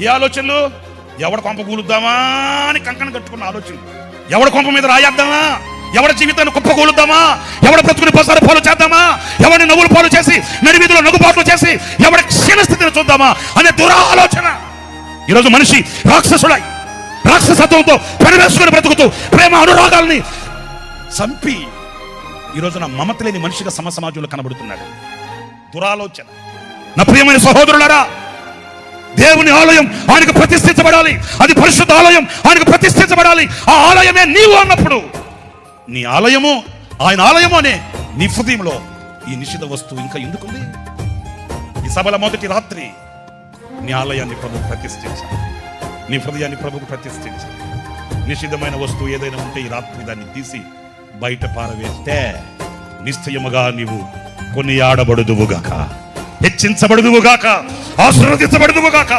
ఏ ఆలోచనలు? ఎవడ కొంప కూలుద్దామా అని కంకణం కట్టుకున్న ఆలోచనలు. ఎవడ కొంప మీద రాయేద్దామా, ఎవడ జీవితాన్ని కుప్ప కూలుద్దామా, ఎవడ బ్రతుకుని పసారు పాలు చేద్దామా, ఎవరిని నవ్వులు పాలు చేసి నడివీధిలో నగుబాట్లు చేసి ఎవడ క్షీణస్థితిని చూద్దామా అనే దురాలోచన. ఈరోజు మనిషి రాక్షసుడై రాక్షసత్వంతో పనివేసుకుని బ్రతుకుతూ ప్రేమ అనురాగాల్ని చంపి ఈరోజున మమత లేని మనిషిగా సమాజంలో కనబడుతున్నాడు. దురాలోచన. నా ప్రియమైన సహోదరులారా, దేవుని ఆలయం ఆయనకు ప్రతిష్ఠించబడాలి. అది పరిశుద్ధ ఆలయం, ఆయనకు ప్రతిష్ఠించబడాలి. ఆ ఆలయమే నీవు అన్నప్పుడు నీ ఆలయము ఆయన ఆలయము అనే నీ హృదయంలో ఈ నిషిద్ధ వస్తువు ఇంకా ఎందుకుంది? ఈ సభల మొదటి రాత్రి నీ ఆలయాన్ని ప్రభుకు ప్రతిష్ఠించాలి, నీ హృదయాన్ని ప్రభుకు ప్రతిష్ఠించాలి. నిషిద్ధమైన వస్తువు ఏదైనా ఉంటే ఈ రాత్రి దాన్ని తీసి బయట పారవేస్తే నిశ్చయముగా నీవు కొనియాడబడుదువుగాక, హెచ్చించబడుదువుగాక, ఆశీర్వదించబడుదువుగాక.